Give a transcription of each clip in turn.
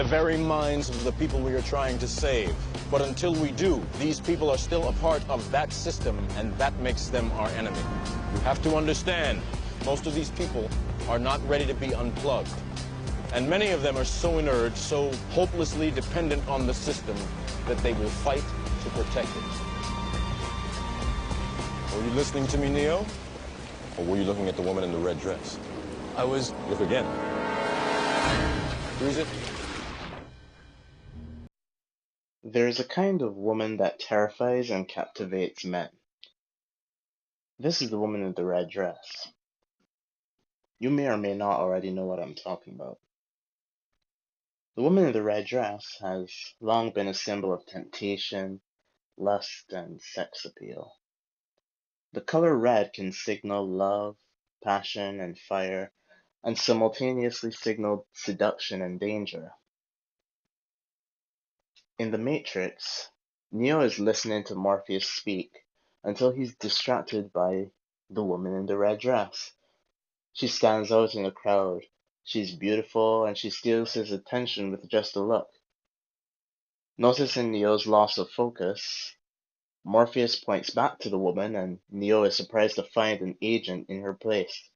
the very minds of the people we are trying to save. But until we do, these people are still a part of that system, and that makes them our enemy. You have to understand, most of these people are not ready to be unplugged. And many of them are so inert, so hopelessly dependent on the system, that they will fight to protect it. Were you listening to me, Neo? Or were you looking at the woman in the red dress? I was... Look again. Who is it? There is a kind of woman that terrifies and captivates men. This is the woman in the red dress. You may or may not already know what I'm talking about. The woman in the red dress has long been a symbol of temptation, lust, and sex appeal. The color red can signal love, passion, and fire, and simultaneously signal seduction and danger. In The Matrix, Neo is listening to Morpheus speak until he's distracted by the woman in the red dress. She stands out in the crowd. She's beautiful, and she steals his attention with just a look. Noticing Neo's loss of focus, Morpheus points back to the woman, and Neo is surprised to find an agent in her place.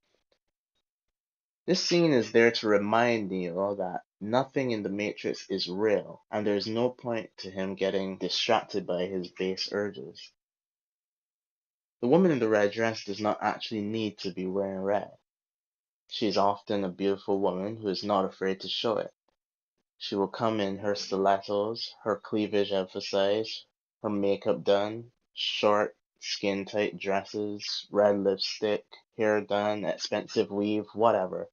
This scene is there to remind Neo that nothing in the Matrix is real, and there is no point to him getting distracted by his base urges. The woman in the red dress does not actually need to be wearing red. She is often a beautiful woman who is not afraid to show it. She will come in her stilettos, her cleavage emphasized, her makeup done, short, skin-tight dresses, red lipstick, hair done, expensive weave, whatever.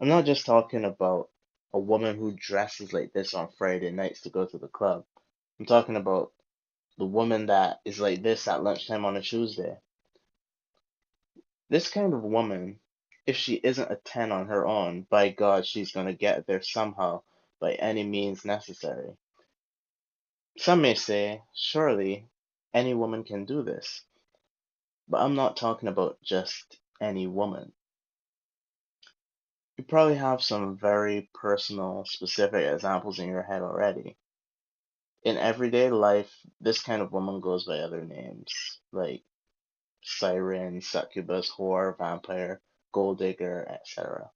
I'm not just talking about a woman who dresses like this on Friday nights to go to the club. I'm talking about the woman that is like this at lunchtime on a Tuesday. This kind of woman, if she isn't a 10 on her own, by God, she's going to get there somehow, by any means necessary. Some may say, surely, any woman can do this. But I'm not talking about just any woman. You probably have some very personal, specific examples in your head already. In everyday life, this kind of woman goes by other names, like siren, succubus, whore, vampire, gold digger, etc.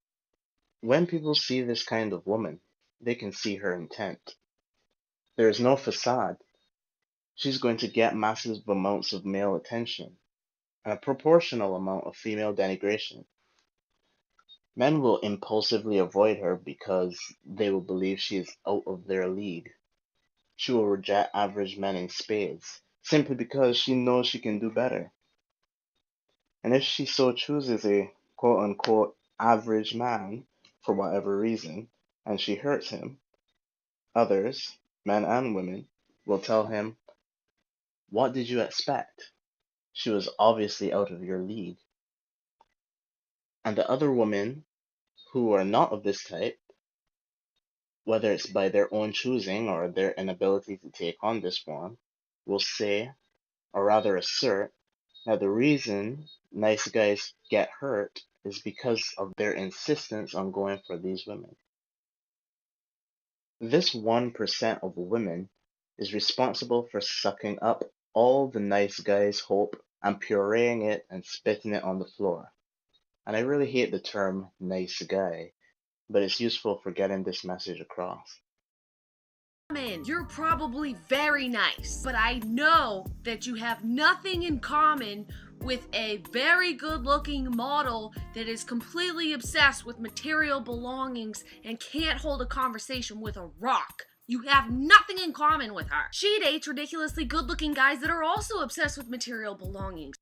When people see this kind of woman, they can see her intent. There is no facade. She's going to get massive amounts of male attention and a proportional amount of female denigration. Men will impulsively avoid her because they will believe she is out of their league. She will reject average men in spades, simply because she knows she can do better. And if she so chooses a quote-unquote average man, for whatever reason, and she hurts him, others, men and women, will tell him, "What did you expect? She was obviously out of your league." And the other women who are not of this type, whether it's by their own choosing or their inability to take on this form, will say, or rather assert, that the reason nice guys get hurt is because of their insistence on going for these women. This 1% of women is responsible for sucking up all the nice guys' hope and pureeing it and spitting it on the floor. And I really hate the term nice guy, but it's useful for getting this message across. You're probably very nice, but I know that you have nothing in common with a very good-looking model that is completely obsessed with material belongings and can't hold a conversation with a rock. You have nothing in common with her. She dates ridiculously good-looking guys that are also obsessed with material belongings.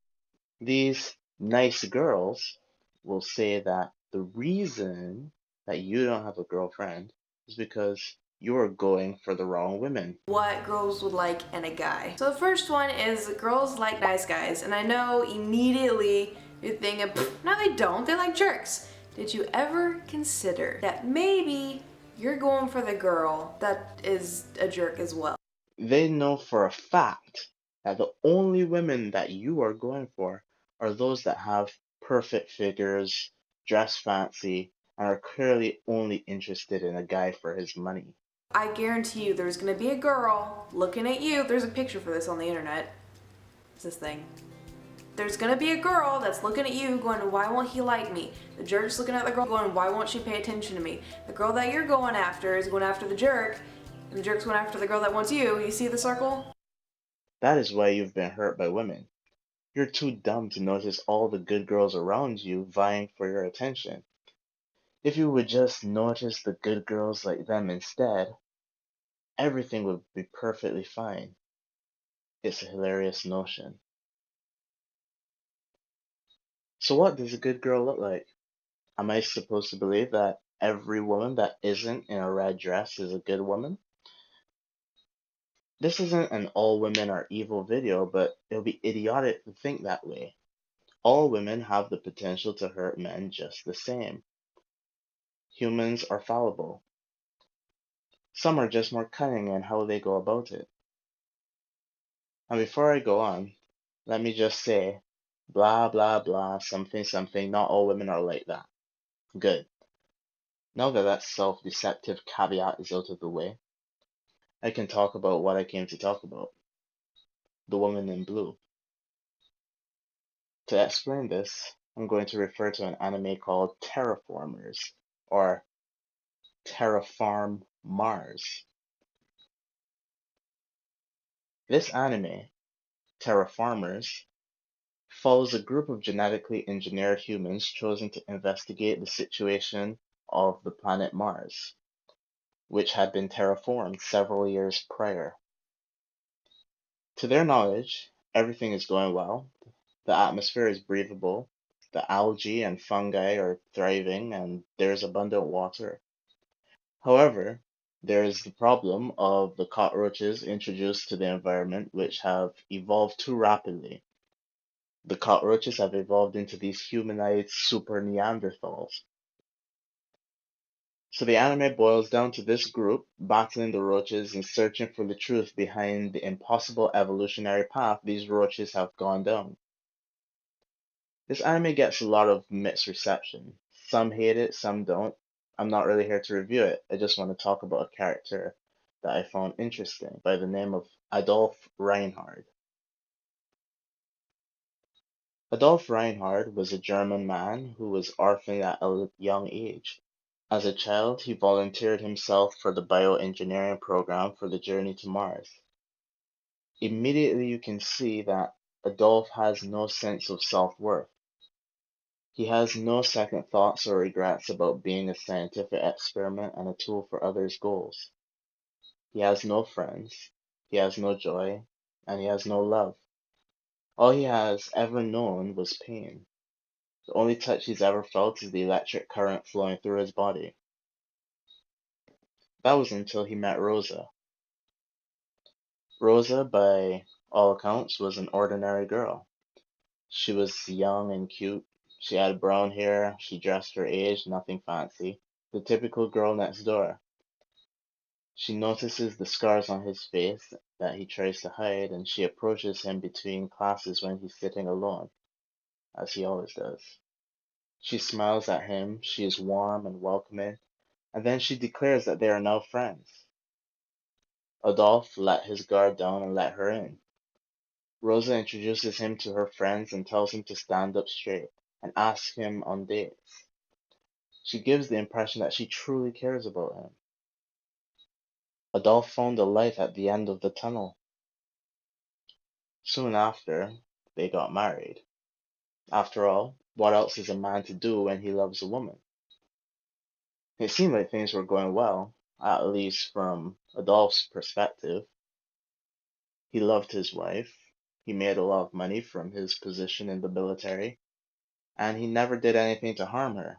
These nice girls will say that the reason that you don't have a girlfriend is because you're going for the wrong women. What girls would like in a guy. So the first one is girls like nice guys, and I know immediately you're thinking, no they don't, they like jerks. Did you ever consider that maybe you're going for the girl that is a jerk as well? They know for a fact that the only women that you are going for are those that have perfect figures, dress fancy, and are clearly only interested in a guy for his money. I guarantee you there's gonna be a girl looking at you. There's a picture for this on the internet. It's this thing. There's gonna be a girl that's looking at you going, why won't he like me? The jerk's looking at the girl going, why won't she pay attention to me? The girl that you're going after is going after the jerk, and the jerk's going after the girl that wants you. You see the circle? That is why you've been hurt by women. You're too dumb to notice all the good girls around you vying for your attention. If you would just notice the good girls like them instead, everything would be perfectly fine. It's a hilarious notion. So what does a good girl look like? Am I supposed to believe that every woman that isn't in a red dress is a good woman? This isn't an all women are evil video, but it would be idiotic to think that way. All women have the potential to hurt men just the same. Humans are fallible. Some are just more cunning in how they go about it. And before I go on, let me just say, blah blah blah, something something, not all women are like that. Good. Now that self-deceptive caveat is out of the way, I can talk about what I came to talk about. The woman in blue. To explain this, I'm going to refer to an anime called Terraformers, or Terraform Mars. This anime, Terraformers, follows a group of genetically engineered humans chosen to investigate the situation of the planet Mars, which had been terraformed several years prior. To their knowledge, everything is going well. The atmosphere is breathable, the algae and fungi are thriving, and there is abundant water. However, there is the problem of the cockroaches introduced to the environment which have evolved too rapidly. The cockroaches have evolved into these humanized super Neanderthals. So the anime boils down to this group battling the roaches and searching for the truth behind the impossible evolutionary path these roaches have gone down. This anime gets a lot of mixed reception. Some hate it, some don't. I'm not really here to review it. I just want to talk about a character that I found interesting by the name of Adolf Reinhardt. Adolf Reinhardt was a German man who was orphaned at a young age. As a child, he volunteered himself for the bioengineering program for the journey to Mars. Immediately you can see that Adolf has no sense of self-worth. He has no second thoughts or regrets about being a scientific experiment and a tool for others' goals. He has no friends, he has no joy, and he has no love. All he has ever known was pain. The only touch he's ever felt is the electric current flowing through his body. That was until he met Rosa. Rosa, by all accounts, was an ordinary girl. She was young and cute. She had brown hair, she dressed her age, nothing fancy. The typical girl next door. She notices the scars on his face that he tries to hide, and she approaches him between classes when he's sitting alone, as he always does. She smiles at him, she is warm and welcoming, and then she declares that they are now friends. Adolf let his guard down and let her in. Rosa introduces him to her friends and tells him to stand up straight and asks him on dates. She gives the impression that she truly cares about him. Adolf found a light at the end of the tunnel. Soon after, they got married. After all, what else is a man to do when he loves a woman? It seemed like things were going well, at least from Adolf's perspective. He loved his wife, he made a lot of money from his position in the military, and he never did anything to harm her.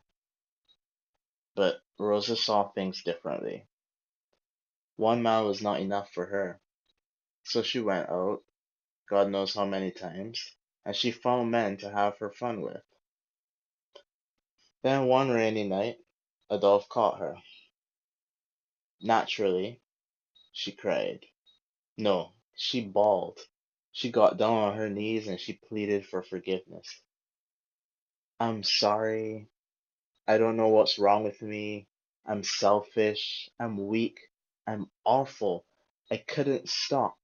But Rosa saw things differently. One man was not enough for her, so she went out, God knows how many times, and she found men to have her fun with. Then one rainy night, Adolf caught her. Naturally, she cried. No, she bawled. She got down on her knees and she pleaded for forgiveness. I'm sorry. I don't know what's wrong with me. I'm selfish. I'm weak. I'm awful. I couldn't stop.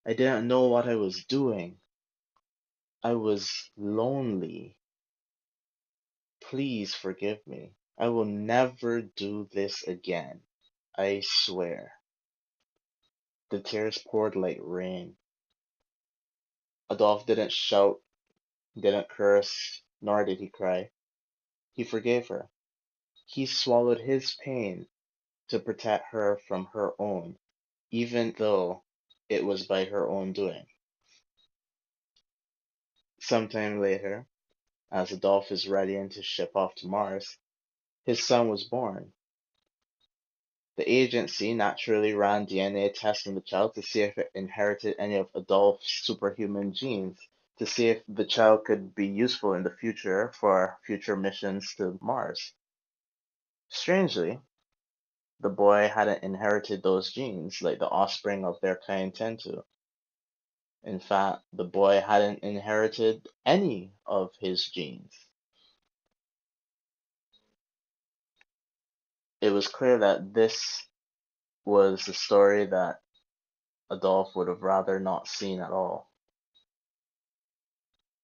I didn't know what I was doing. I was lonely. Please forgive me. I will never do this again. I swear. The tears poured like rain. Adolf didn't shout, didn't curse, nor did he cry. He forgave her. He swallowed his pain to protect her from her own, even though it was by her own doing. Sometime later, as Adolf is readying to ship off to Mars, his son was born. The agency naturally ran DNA tests on the child to see if it inherited any of Adolf's superhuman genes, to see if the child could be useful in the future for future missions to Mars. Strangely, the boy hadn't inherited those genes like the offspring of their kind tend to. In fact, the boy hadn't inherited any of his genes. It was clear that this was a story that Adolf would have rather not seen at all.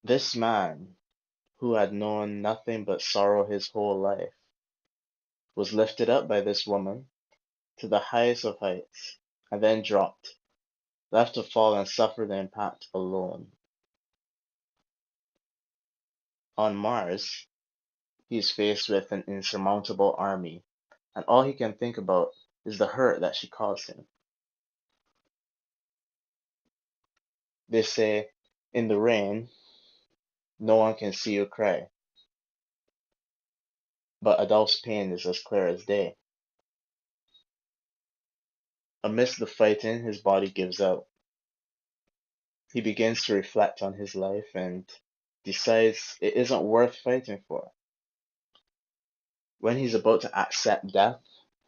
This man, who had known nothing but sorrow his whole life, was lifted up by this woman to the highest of heights, and then dropped, left to fall and suffer the impact alone. On Mars, he is faced with an insurmountable army, and all he can think about is the hurt that she caused him. They say, in the rain, no one can see you cry, but Adolf's pain is as clear as day. Amidst the fighting, his body gives out. He begins to reflect on his life and decides it isn't worth fighting for. When he's about to accept death,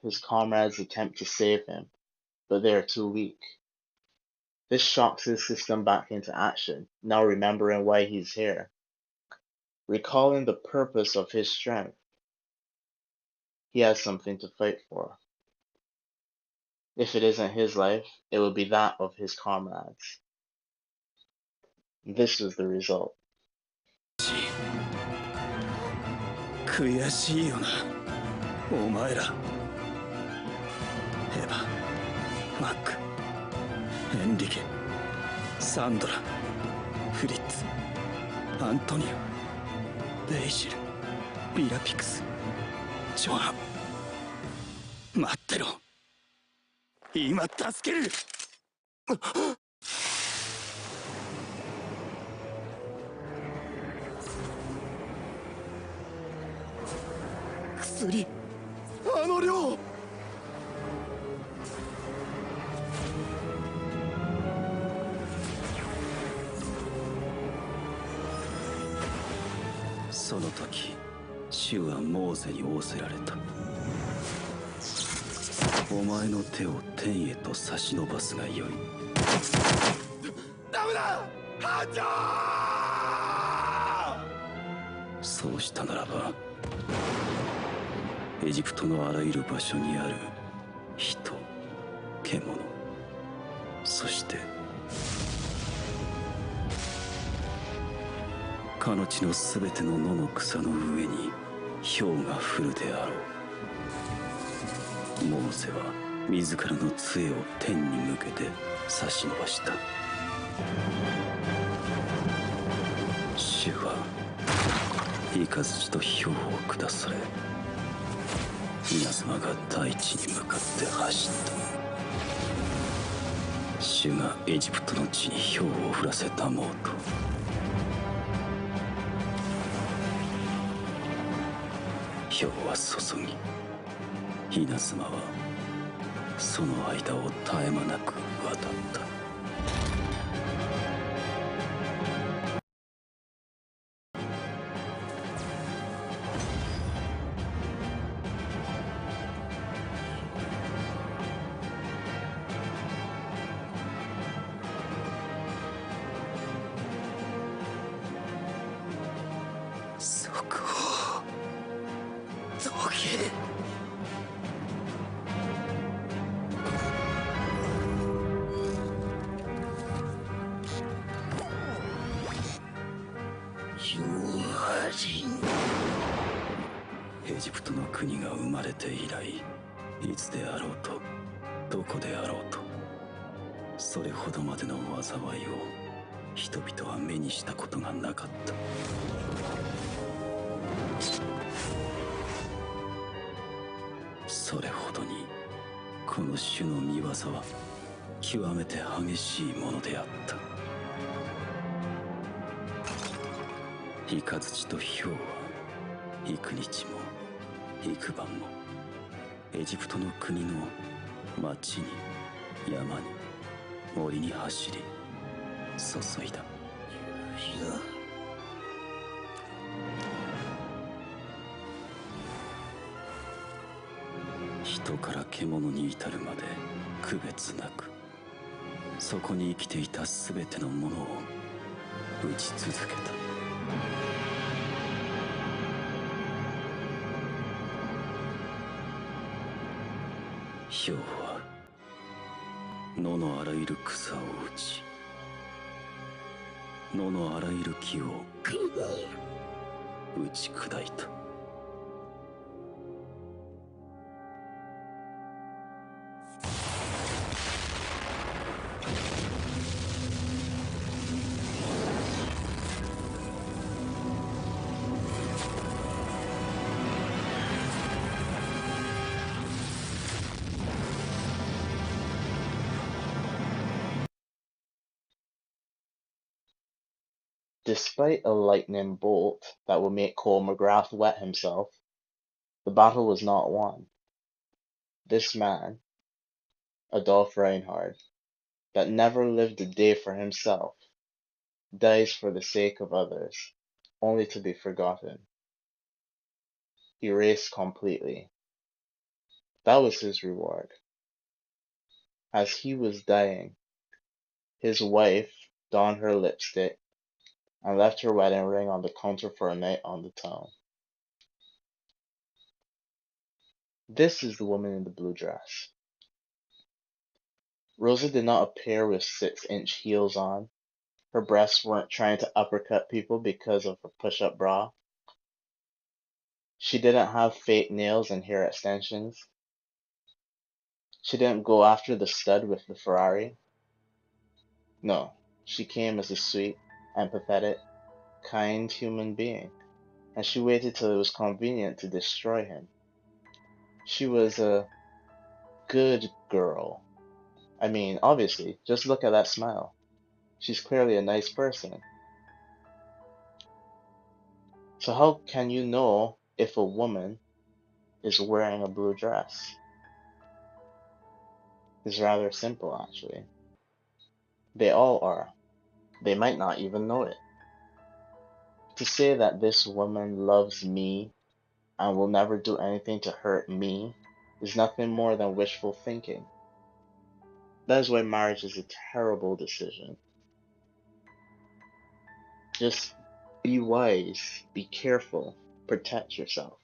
his comrades attempt to save him, but they are too weak. This shocks his system back into action, now remembering why he's here, recalling the purpose of his strength. He has something to fight for. If it isn't his life, it will be that of his comrades. This was the result. 悔しいよな、お前ら。エヴァ、マック、エンリケ、サンドラ、フリッツ、アントニオ、ベイシル、ビラピクス、ジョアン。待ってろ、今助ける。薬、あの量。その時、主はモーゼに仰せられた。お前の手を天へと差し伸ばすがよい。ダメだ、班長！そうしたならば、エジプトのあらゆる場所にある人、獣、そしてかの地のすべての野の草の上に氷が降るであろう。モーセは自らの杖を天に向けて差し伸ばした。主は雷と氷を下され、稲妻が大地に向かって走った。主がエジプトの地に氷を降らせたもうと。氷は注ぎ、稲妻はその間を絶え間なく渡った。エジプトの国が生まれて以来、いつであろうとどこであろうと、それほどまでの災いを人々は目にしたことがなかった。それほどにこの種の見業は極めて激しいものであった。雷と雹は幾日も幾晩もエジプトの国の町に山に森に走り注いだ。人から獣に至るまで区別なく、そこに生きていた全てのものを撃ち続けた。雹は野のあらゆる草を打ち、野のあらゆる木を打ち砕いた。Despite a lightning bolt that would make Cole McGrath wet himself, the battle was not won. This man, Adolf Reinhardt, that never lived a day for himself, dies for the sake of others, only to be forgotten, erased completely. That was his reward. As he was dying, his wife donned her lipstick and left her wedding ring on the counter for a night on the town. This is the woman in the blue dress. Rosa did not appear with 6-inch heels on. Her breasts weren't trying to uppercut people because of her push-up bra. She didn't have fake nails and hair extensions. She didn't go after the stud with the Ferrari. No, she came as a sweet, empathetic, kind human being, and she waited till it was convenient to destroy him. She was a good girl. I mean, obviously, just look at that smile. She's clearly a nice person. So how can you know if a woman is wearing a blue dress? It's rather simple, actually. They all are. They might not even know it. To say that this woman loves me and will never do anything to hurt me is nothing more than wishful thinking. That is why marriage is a terrible decision. Just be wise, be careful, protect yourself.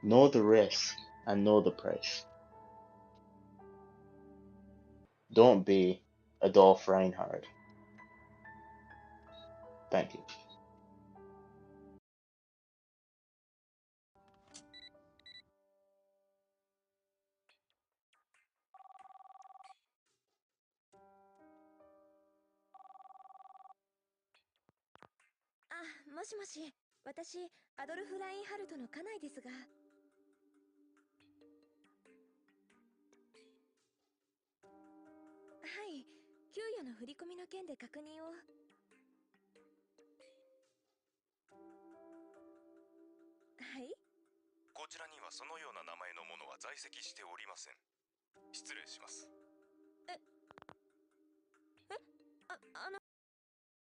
Know the risk and know the price. Don't be Adolf Reinhardt. Thank you. Ah, もしもし、私、アドルフ・ラインハルトの家内ですが。はい、給与の振り込みの件で確認を。はい。こちらにはそのような名前のものは在籍しておりません。失礼します。あの。